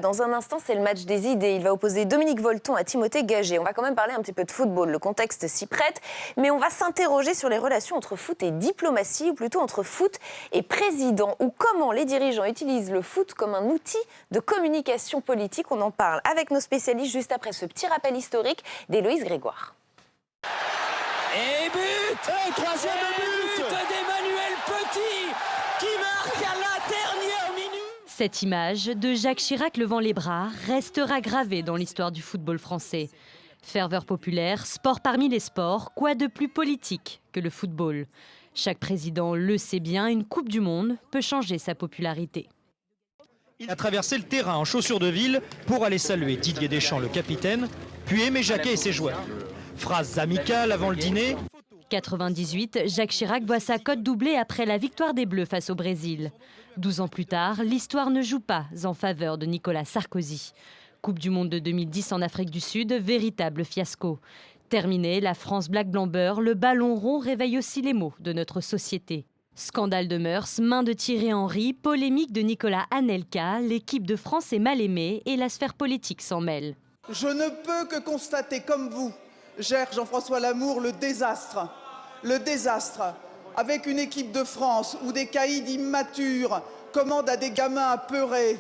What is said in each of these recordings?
Dans un instant, c'est le match des idées. Il va opposer Dominique Volton à Timothée Gagé. On va quand même parler un petit peu de football. Le contexte s'y prête. Mais on va s'interroger sur les relations entre foot et diplomatie, ou plutôt entre foot et président, ou comment les dirigeants utilisent le foot comme un outil de communication politique. On en parle avec nos spécialistes juste après ce petit rappel historique d'Héloïse Grégoire. Et but! Et troisième but d'Emmanuel Petit qui marque à la dernière minute. Cette image de Jacques Chirac levant les bras restera gravée dans l'histoire du football français. Ferveur populaire, sport parmi les sports, quoi de plus politique que le football? Chaque président le sait bien, une Coupe du Monde peut changer sa popularité. Il a traversé le terrain en chaussures de ville pour aller saluer Didier Deschamps, le capitaine, puis Aimé Jacquet et ses joueurs. Phrases amicales avant le dîner. 98, Jacques Chirac voit sa cote doubler après la victoire des Bleus face au Brésil. 12 ans plus tard, l'histoire ne joue pas en faveur de Nicolas Sarkozy. Coupe du Monde de 2010 en Afrique du Sud, véritable fiasco. Terminé, la France Black Blamber, le ballon rond réveille aussi les maux de notre société. Scandale de mœurs, main de Thierry Henry, polémique de Nicolas Anelka, l'équipe de France est mal aimée et la sphère politique s'en mêle. Je ne peux que constater, comme vous, gère Jean-François Lamour, le désastre, avec une équipe de France où des caïds immatures commandent à des gamins apeurés.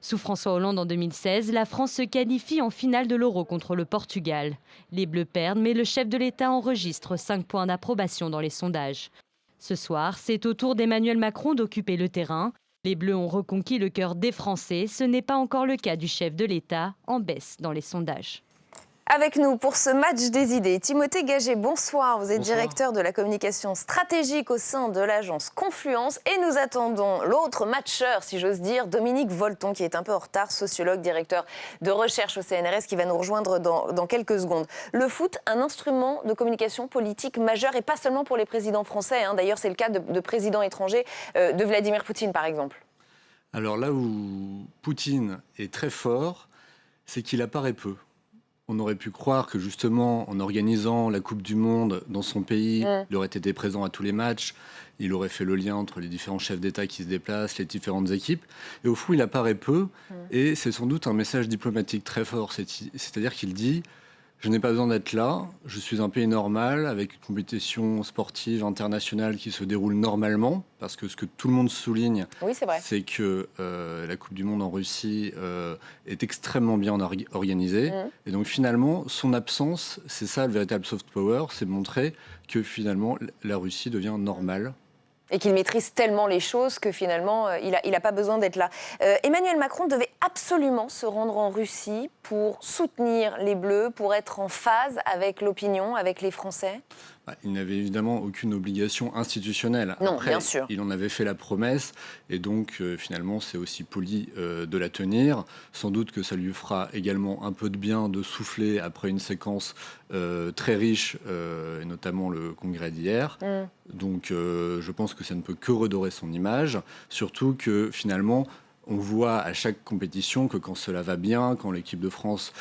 Sous François Hollande en 2016, la France se qualifie en finale de l'Euro contre le Portugal. Les Bleus perdent, mais le chef de l'État enregistre 5 points d'approbation dans les sondages. Ce soir, c'est au tour d'Emmanuel Macron d'occuper le terrain. Les Bleus ont reconquis le cœur des Français. Ce n'est pas encore le cas du chef de l'État, en baisse dans les sondages. Avec nous pour ce match des idées, Timothée Gagé, bonsoir. Vous êtes directeur de la communication stratégique au sein de l'agence Confluence. Et nous attendons l'autre matcheur, si j'ose dire, Dominique Volton, qui est un peu en retard, sociologue, directeur de recherche au CNRS, qui va nous rejoindre dans quelques secondes. Le foot, un instrument de communication politique majeur, et pas seulement pour les présidents français. D'ailleurs, c'est le cas de présidents étrangers, de Vladimir Poutine, par exemple. Alors là où Poutine est très fort, c'est qu'il apparaît peu. On aurait pu croire que justement, en organisant la Coupe du Monde dans son pays, il aurait été présent à tous les matchs, il aurait fait le lien entre les différents chefs d'État qui se déplacent, les différentes équipes. Et au fond, il apparaît peu, et c'est sans doute un message diplomatique très fort. C'est-à-dire qu'il dit « Je n'ai pas besoin d'être là, je suis un pays normal, avec une compétition sportive internationale qui se déroule normalement », parce que ce que tout le monde souligne, c'est que la Coupe du Monde en Russie est extrêmement bien organisée. Et donc finalement, son absence, c'est ça le véritable soft power, c'est de montrer que finalement la Russie devient normale. Et qu'il maîtrise tellement les choses que finalement, il n'a pas besoin d'être là. Emmanuel Macron devait absolument se rendre en Russie pour soutenir les Bleus, pour être en phase avec l'opinion, avec les Français. Il n'avait évidemment aucune obligation institutionnelle. Non, après, bien sûr. Il en avait fait la promesse, et donc finalement c'est aussi poli de la tenir. Sans doute que ça lui fera également un peu de bien de souffler après une séquence très riche, et notamment le congrès d'hier. Donc je pense que ça ne peut que redorer son image, surtout que finalement on voit à chaque compétition que quand cela va bien, quand l'équipe de France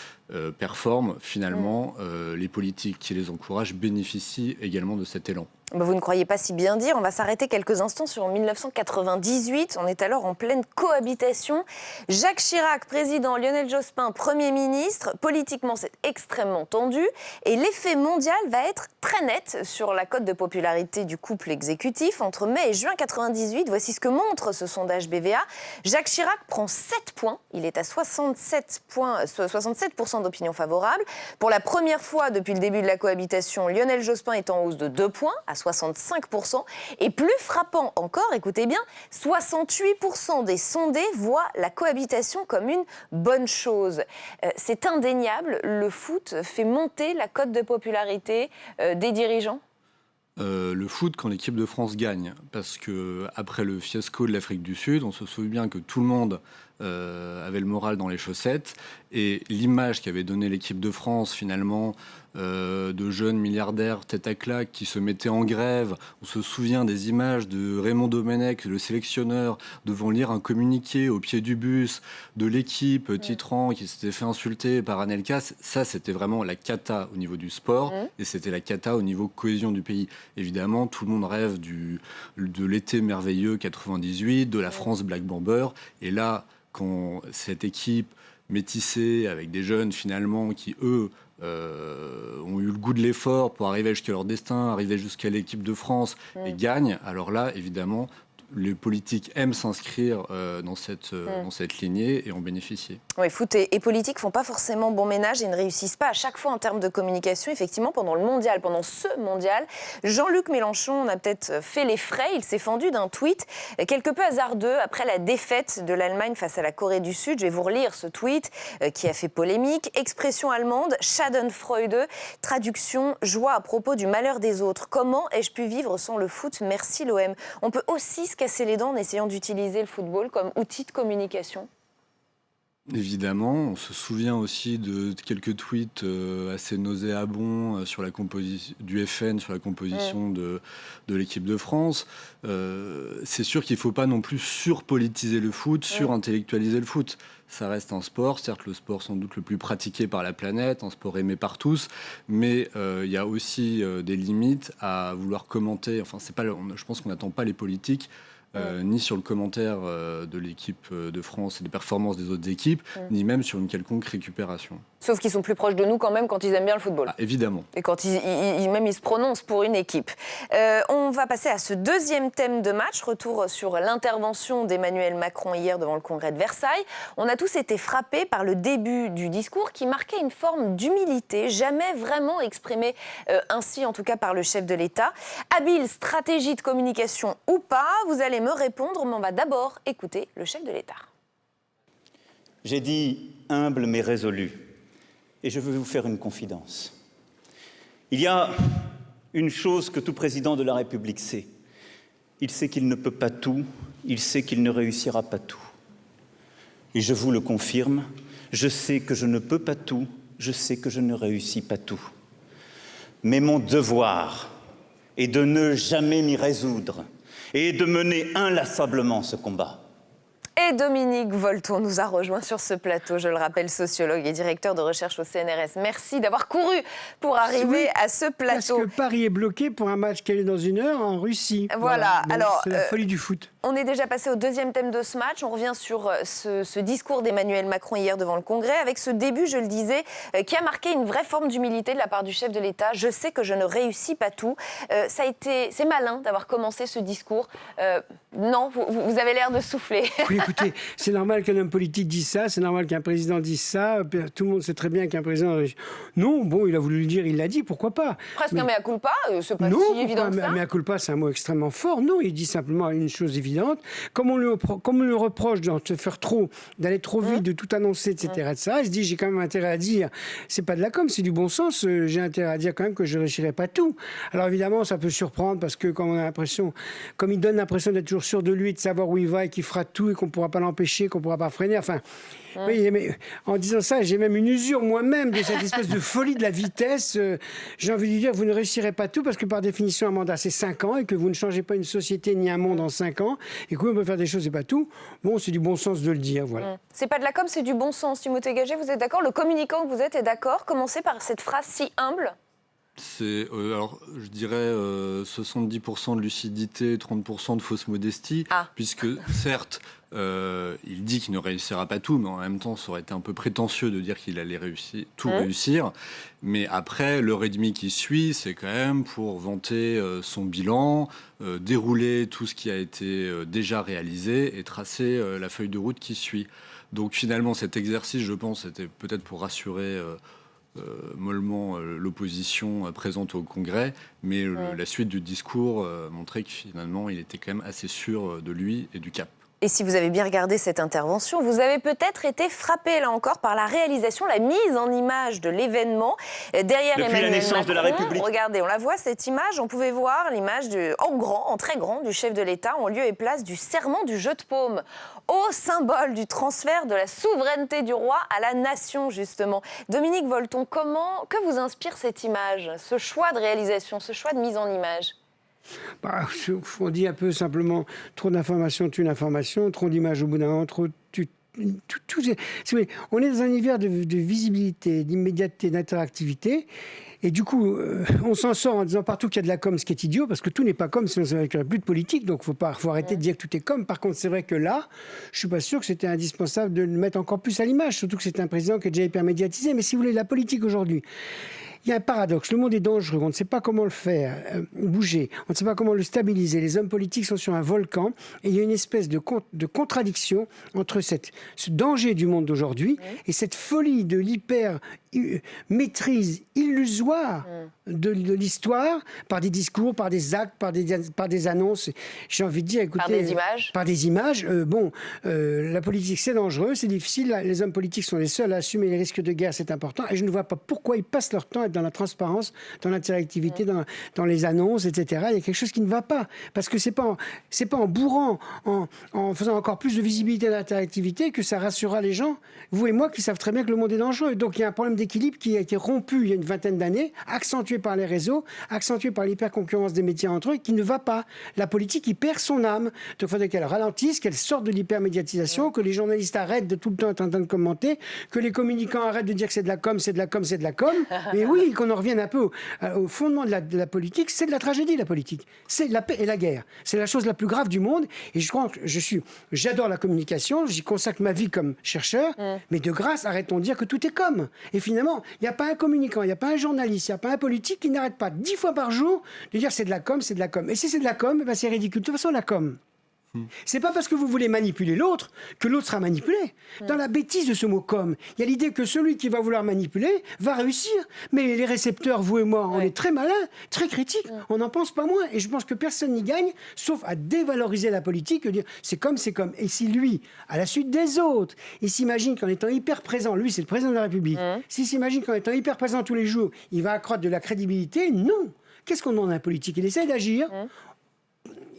performe, finalement, les politiques qui les encouragent bénéficient également de cet élan. Vous ne croyez pas si bien dire. On va s'arrêter quelques instants sur 1998. On est alors en pleine cohabitation. Jacques Chirac, président, Lionel Jospin, Premier ministre. Politiquement, c'est extrêmement tendu. Et l'effet mondial va être très net sur la cote de popularité du couple exécutif. Entre mai et juin 98, voici ce que montre ce sondage BVA. Jacques Chirac prend 7 points. Il est à 67% d'opinion favorable. Pour la première fois depuis le début de la cohabitation, Lionel Jospin est en hausse de 2 points, à 65%. Et plus frappant encore, écoutez bien, 68% des sondés voient la cohabitation comme une bonne chose. C'est indéniable, le foot fait monter la cote de popularité des dirigeants. Le foot quand l'équipe de France gagne, parce que après le fiasco de l'Afrique du Sud, on se souvient bien que tout le monde avait le moral dans les chaussettes, et l'image qu'avait donnée l'équipe de France finalement de jeunes milliardaires tête à claque qui se mettaient en grève. On se souvient des images de Raymond Domenech, le sélectionneur, devant lire un communiqué au pied du bus de l'équipe titrant qui s'était fait insulter par Anelka. Ça, c'était vraiment la cata au niveau du sport, et c'était la cata au niveau cohésion du pays. Évidemment, tout le monde rêve de l'été merveilleux 98, de la France Black Blamber, et là, quand cette équipe métissée avec des jeunes finalement qui, eux, ont eu le goût de l'effort pour arriver jusqu'à leur destin, arriver jusqu'à l'équipe de France et gagnent, alors là, évidemment, les politiques aiment s'inscrire dans cette lignée et en bénéficier. Oui, foot et politique font pas forcément bon ménage et ne réussissent pas à chaque fois en termes de communication. Effectivement, pendant ce mondial, Jean-Luc Mélenchon en a peut-être fait les frais. Il s'est fendu d'un tweet quelque peu hasardeux après la défaite de l'Allemagne face à la Corée du Sud. Je vais vous relire ce tweet qui a fait polémique. Expression allemande, Schadenfreude, traduction, joie à propos du malheur des autres. Comment ai-je pu vivre sans le foot? Merci l'OM. On peut aussi se casser les dents en essayant d'utiliser le football comme outil de communication. Évidemment, on se souvient aussi de quelques tweets assez nauséabonds sur du FN sur la composition de l'équipe de France. C'est sûr qu'il ne faut pas non plus surpolitiser le foot, surintellectualiser le foot. Ça reste un sport, certes le sport sans doute le plus pratiqué par la planète, un sport aimé par tous, mais il y a aussi des limites à vouloir commenter. Enfin, je pense qu'on n'attend pas les politiques ni sur le commentaire de l'équipe de France et des performances des autres équipes, ni même sur une quelconque récupération. Sauf qu'ils sont plus proches de nous quand même quand ils aiment bien le football. Ah, évidemment. Et quand ils se prononcent pour une équipe. On va passer à ce deuxième thème de match, retour sur l'intervention d'Emmanuel Macron hier devant le Congrès de Versailles. On a tous été frappés par le début du discours qui marquait une forme d'humilité, jamais vraiment exprimée ainsi en tout cas par le chef de l'État. Habile stratégie de communication ou pas, vous allez me répondre, mais on va d'abord écouter le chef de l'État. J'ai dit humble mais résolu. Et je veux vous faire une confidence. Il y a une chose que tout président de la République sait. Il sait qu'il ne peut pas tout, il sait qu'il ne réussira pas tout. Et je vous le confirme, je sais que je ne peux pas tout, je sais que je ne réussis pas tout. Mais mon devoir est de ne jamais m'y résoudre et de mener inlassablement ce combat. Et Dominique Volton nous a rejoint sur ce plateau, je le rappelle, sociologue et directeur de recherche au CNRS. Merci d'avoir couru pour arriver à ce plateau. Parce que Paris est bloqué pour un match qui est dans 1 heure en Russie. Voilà. Alors, c'est la folie du foot. On est déjà passé au deuxième thème de ce match. On revient sur ce discours d'Emmanuel Macron hier devant le Congrès, avec ce début, je le disais, qui a marqué une vraie forme d'humilité de la part du chef de l'État. Je sais que je ne réussis pas tout. C'est malin d'avoir commencé ce discours. Non, vous avez l'air de souffler. Oui, écoutez, c'est normal qu'un homme politique dise ça, c'est normal qu'un président dise ça. Tout le monde sait très bien qu'un président... Non, bon, il a voulu le dire, il l'a dit, pourquoi pas. Presque un mea culpa, c'est pas si évident que ça. Mea culpa, c'est un mot extrêmement fort. Non, il dit simplement une chose évidente. Comme on le reproche de se faire trop, d'aller trop vite, de tout annoncer, etc. Il se dit, j'ai quand même intérêt à dire, c'est pas de la com, c'est du bon sens, j'ai intérêt à dire quand même que je ne réussirai pas tout. Alors évidemment, ça peut surprendre parce que comme il donne l'impression d'être toujours sûr de lui, de savoir où il va et qu'il fera tout et qu'on ne pourra pas l'empêcher, qu'on ne pourra pas freiner, enfin... Oui, mais en disant ça, j'ai même une usure moi-même de cette espèce de folie de la vitesse. J'ai envie de dire, vous ne réussirez pas tout parce que par définition, un mandat, c'est 5 ans et que vous ne changez pas une société ni un monde en 5 ans et qu'on peut faire des choses et pas tout. Bon, c'est du bon sens de le dire, voilà. C'est pas de la com, c'est du bon sens. Timothée Gagé, vous êtes d'accord? Le communicant que vous êtes est d'accord? Commencez par cette phrase si humble. C'est, alors, je dirais 70% de lucidité, 30% de fausse modestie, puisque certes, il dit qu'il ne réussira pas tout, mais en même temps, ça aurait été un peu prétentieux de dire qu'il allait réussir. Mais après, l'heure et demie qui suit, c'est quand même pour vanter son bilan, dérouler tout ce qui a été déjà réalisé et tracer la feuille de route qui suit. Donc finalement, cet exercice, je pense, était peut-être pour rassurer... mollement l'opposition présente au Congrès, mais la suite du discours montrait que finalement il était quand même assez sûr de lui et du cap. Et si vous avez bien regardé cette intervention, vous avez peut-être été frappé, là encore, par la réalisation, la mise en image de l'événement. Derrière Depuis Emmanuel la naissance Macron, de la République. Regardez, on la voit, cette image. On pouvait voir l'image en très grand, du chef de l'État, en lieu et place du serment du jeu de paume, au symbole du transfert de la souveraineté du roi à la nation, justement. Dominique Volton, que vous inspire cette image, ce choix de réalisation, ce choix de mise en image ? On dit un peu simplement, trop d'informations tue l'information, trop d'images au bout d'un moment, on est dans un univers de visibilité, d'immédiateté, d'interactivité. Et du coup, on s'en sort en disant partout qu'il y a de la com, ce qui est idiot, parce que tout n'est pas com, sinon ça ne va plus de politique. Donc, faut arrêter de dire que tout est com. Par contre, c'est vrai que là, je ne suis pas sûr que c'était indispensable de le mettre encore plus à l'image, surtout que c'est un président qui est déjà hyper médiatisé. Mais si vous voulez, la politique aujourd'hui, il y a un paradoxe. Le monde est dangereux. On ne sait pas comment le faire bouger. On ne sait pas comment le stabiliser. Les hommes politiques sont sur un volcan. Et il y a une espèce de contradiction entre ce danger du monde d'aujourd'hui et cette folie de l'hyper-maîtrise illusoire de l'histoire par des discours, par des actes, par des annonces. J'ai envie de dire, écoutez... Par des images. Par des images. La politique, c'est dangereux, c'est difficile. Les hommes politiques sont les seuls à assumer les risques de guerre, c'est important. Et je ne vois pas pourquoi ils passent leur temps à être dans la transparence, dans l'interactivité, dans les annonces, etc. Il y a quelque chose qui ne va pas. Parce que c'est pas en bourrant, en faisant encore plus de visibilité et d'interactivité que ça rassurera les gens, vous et moi, qui savent très bien que le monde est dangereux. Donc il y a un problème d'équilibre qui a été rompu il y a une vingtaine d'années, accentué par les réseaux, accentué par l'hyper-concurrence des métiers entre eux, qui ne va pas. La politique, il perd son âme. Donc il faudrait qu'elle ralentisse, qu'elle sorte de l'hyper-médiatisation, que les journalistes arrêtent de tout le temps être en train de commenter, que les communicants arrêtent de dire que c'est de la com, c'est de la com, c'est de la com. Mais oui, qu'on en revienne un peu au fondement de la politique. C'est de la tragédie, la politique. C'est la paix et la guerre. C'est la chose la plus grave du monde. Et je crois que j'adore la communication, j'y consacre ma vie comme chercheur, mais de grâce, arrêtons de dire que tout est com. Et finalement, il n'y a pas un communicant, il n'y a pas un journaliste, il n'y a pas un politique qui n'arrête pas 10 fois par jour de dire c'est de la com, c'est de la com. Et si c'est de la com, c'est ridicule. De toute façon, la com, c'est pas parce que vous voulez manipuler l'autre que l'autre sera manipulé. Dans la bêtise de ce mot com, il y a l'idée que celui qui va vouloir manipuler va réussir. Mais les récepteurs, vous et moi, on est très malins, très critiques, on n'en pense pas moins. Et je pense que personne n'y gagne, sauf à dévaloriser la politique, dire c'est comme, c'est comme. Et si lui, à la suite des autres, il s'imagine qu'en étant hyper présent, lui c'est le président de la République, s'il s'imagine qu'en étant hyper présent tous les jours, il va accroître de la crédibilité, non. Qu'est-ce qu'on demande à un politique? Il essaie d'agir.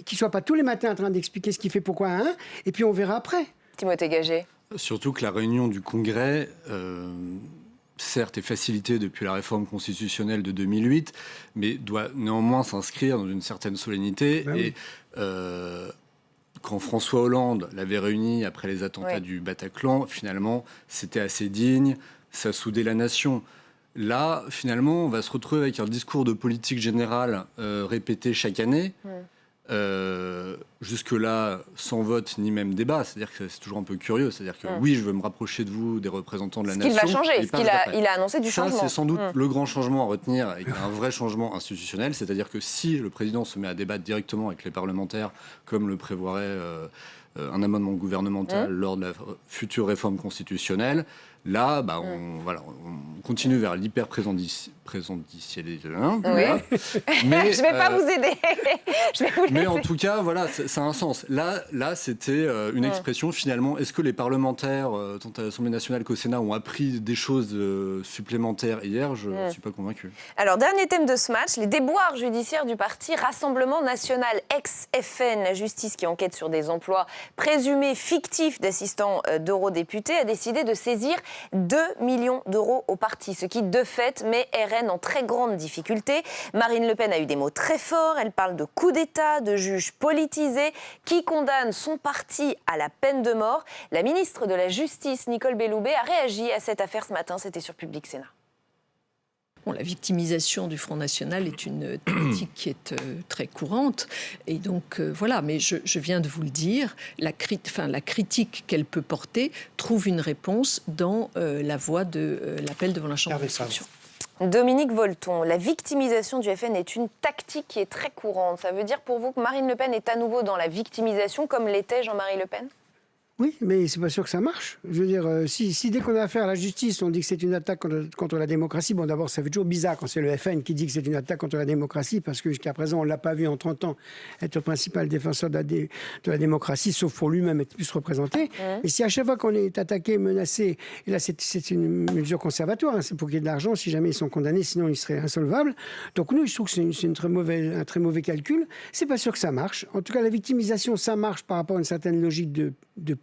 Qu'il ne soit pas tous les matins en train d'expliquer ce qu'il fait, pourquoi, et puis on verra après. Timothée Gagé. Surtout que la réunion du Congrès, certes, est facilitée depuis la réforme constitutionnelle de 2008, mais doit néanmoins s'inscrire dans une certaine solennité. Et quand François Hollande l'avait réunie après les attentats du Bataclan, finalement, c'était assez digne, ça soudait la nation. Là, finalement, on va se retrouver avec un discours de politique générale répété chaque année. Jusque-là, sans vote ni même débat, c'est-à-dire que c'est toujours un peu curieux. C'est-à-dire que oui, je veux me rapprocher de vous, des représentants de la nation. Ce qu'il va changer, il a annoncé du changement. Ça, c'est sans doute le grand changement à retenir, avec un vrai changement institutionnel. C'est-à-dire que si le président se met à débattre directement avec les parlementaires, comme le prévoirait un amendement gouvernemental lors de la future réforme constitutionnelle, là, on continue vers l'hyper-présentialisation. Voilà. Mais je ne vais pas vous aider. Mais en tout cas, voilà, ça a un sens. Là c'était une expression, finalement. Est-ce que les parlementaires, tant à l'Assemblée nationale qu'au Sénat, ont appris des choses supplémentaires hier? Je ne suis pas convaincu. Alors, dernier thème de ce match, les déboires judiciaires du parti Rassemblement National, ex-FN. La justice qui enquête sur des emplois présumés fictifs d'assistants d'eurodéputés a décidé de saisir 2 millions d'euros au parti, ce qui, de fait, met RN en très grande difficulté. Marine Le Pen a eu des mots très forts. Elle parle de coup d'État, de juges politisés qui condamnent son parti à la peine de mort. La ministre de la Justice, Nicole Belloubet, a réagi à cette affaire ce matin. C'était sur Public Sénat. Bon, la victimisation du Front National est une thématique qui est très courante. Et donc, voilà, mais je viens de vous le dire, la critique qu'elle peut porter trouve une réponse dans la voie de l'appel devant la Chambre d'instruction. Dominique Volton, la victimisation du FN est une tactique qui est très courante. Ça veut dire pour vous que Marine Le Pen est à nouveau dans la victimisation comme l'était Jean-Marie Le Pen ? Oui, mais c'est pas sûr que ça marche. Je veux dire, si dès qu'on a affaire à la justice, on dit que c'est une attaque contre la démocratie, bon d'abord ça fait toujours bizarre quand c'est le FN qui dit que c'est une attaque contre la démocratie, parce que jusqu'à présent on l'a pas vu en 30 ans être le principal défenseur de la démocratie, sauf pour lui-même être plus représenté. Et si à chaque fois qu'on est attaqué, menacé, et là c'est une mesure conservatoire, c'est pour qu'il y ait de l'argent, si jamais ils sont condamnés, sinon ils seraient insolvables. Donc nous, je trouve que c'est un très mauvais calcul. C'est pas sûr que ça marche. En tout cas, la victimisation, ça marche par rapport à une certaine logique de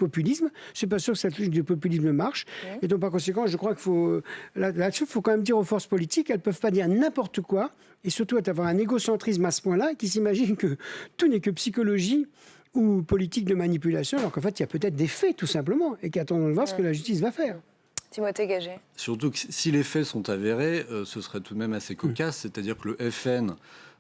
populisme. C'est pas sûr que cette logique de populisme marche. Et donc, par conséquent, je crois qu'il faut... Là-dessus, il faut quand même dire aux forces politiques, elles ne peuvent pas dire n'importe quoi, et surtout avoir un égocentrisme à ce point-là, qui s'imagine que tout n'est que psychologie, ou politique de manipulation, alors qu'en fait, il y a peut-être des faits, tout simplement, et qu'attendons de voir ce que la justice va faire. Timothée Gagé. Surtout que si les faits sont avérés, ce serait tout de même assez cocasse, c'est-à-dire que le FN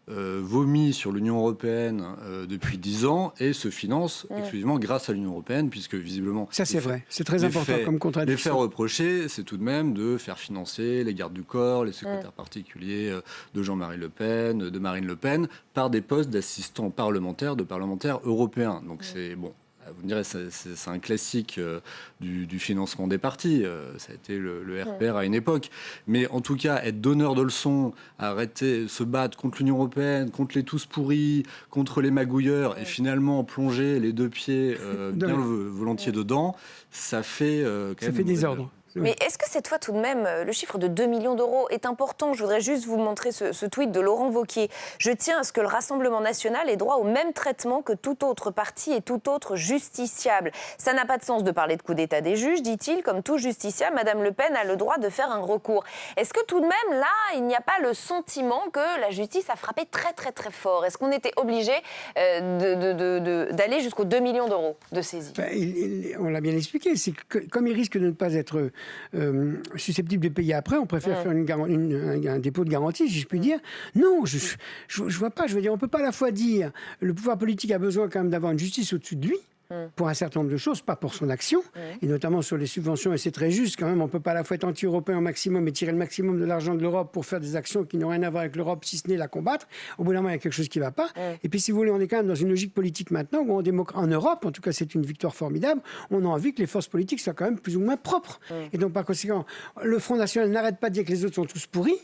vomit sur l'Union européenne depuis 10 ans et se finance exclusivement grâce à l'Union européenne, puisque visiblement... Ça, c'est vrai. C'est très important comme contradiction. Les faits reprochés, c'est tout de même de faire financer les gardes du corps, les secrétaires particuliers de Jean-Marie Le Pen, de Marine Le Pen, par des postes d'assistants parlementaires, de parlementaires européens. Donc c'est bon. Vous me direz, c'est un classique du financement des partis. Ça a été le RPR à une époque. Mais en tout cas, être donneur de leçons, arrêter, se battre contre l'Union européenne, contre les tous pourris, contre les magouilleurs, et finalement plonger les deux pieds bien volontiers dedans, ça fait quand même... Ça fait désordre. Mais est-ce que cette fois, tout de même, le chiffre de 2 millions d'euros est important? Je voudrais juste vous montrer ce tweet de Laurent Wauquiez. Je tiens à ce que le Rassemblement national ait droit au même traitement que tout autre parti et tout autre justiciable. Ça n'a pas de sens de parler de coup d'état des juges, dit-il. Comme tout justiciable, Madame Le Pen a le droit de faire un recours. Est-ce que tout de même, là, il n'y a pas le sentiment que la justice a frappé très, très, très fort? Est-ce qu'on était obligé d'aller jusqu'aux 2 millions d'euros de saisie? On l'a bien expliqué. C'est que, comme il risque de ne pas être susceptible de payer après, on préfère faire un dépôt de garantie, si je puis dire. Non, je vois pas. Je veux dire, on peut pas à la fois dire le pouvoir politique a besoin quand même d'avoir une justice au-dessus de lui pour un certain nombre de choses, pas pour son action, et notamment sur les subventions, et c'est très juste quand même, on peut pas à la fois être anti-européen au maximum et tirer le maximum de l'argent de l'Europe pour faire des actions qui n'ont rien à voir avec l'Europe, si ce n'est la combattre. Au bout d'un moment, il y a quelque chose qui va pas. Et puis, si vous voulez, on est quand même dans une logique politique maintenant où en Europe, en tout cas, c'est une victoire formidable, on a envie que les forces politiques soient quand même plus ou moins propres. Et donc, par conséquent, le Front National n'arrête pas de dire que les autres sont tous pourris,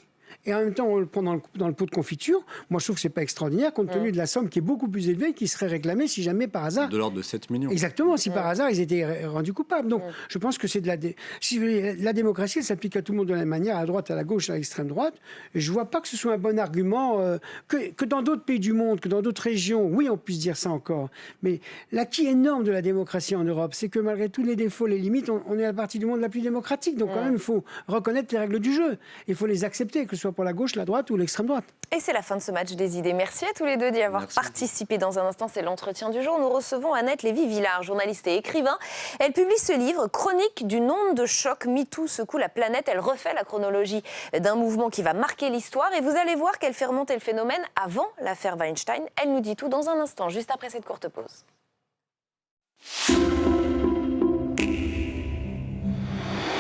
et en même temps, on le prend dans le pot de confiture. Moi, je trouve que c'est pas extraordinaire, compte tenu de la somme qui est beaucoup plus élevée, qui serait réclamée si jamais par hasard... De l'ordre de 7 millions. Exactement, si par hasard ils étaient rendus coupables. Donc, je pense que c'est la démocratie, elle s'applique à tout le monde de la même manière, à droite, à la gauche, à l'extrême droite. Et je vois pas que ce soit un bon argument que dans d'autres pays du monde, que dans d'autres régions, oui, on puisse dire ça encore. Mais l'acquis énorme de la démocratie en Europe, c'est que malgré tous les défauts, les limites, on est la partie du monde la plus démocratique. Donc, quand même, il faut reconnaître les règles du jeu. Il faut les accepter, que ce soit pour la gauche, la droite ou l'extrême droite. Et c'est la fin de ce match des idées. Merci à tous les deux d'y avoir participé. Dans un instant, c'est l'entretien du jour. Nous recevons Annette Lévy-Villard, journaliste et écrivain. Elle publie ce livre, Chronique d'une onde de choc. MeToo secoue la planète. Elle refait la chronologie d'un mouvement qui va marquer l'histoire. Et vous allez voir qu'elle fait remonter le phénomène avant l'affaire Weinstein. Elle nous dit tout dans un instant, juste après cette courte pause.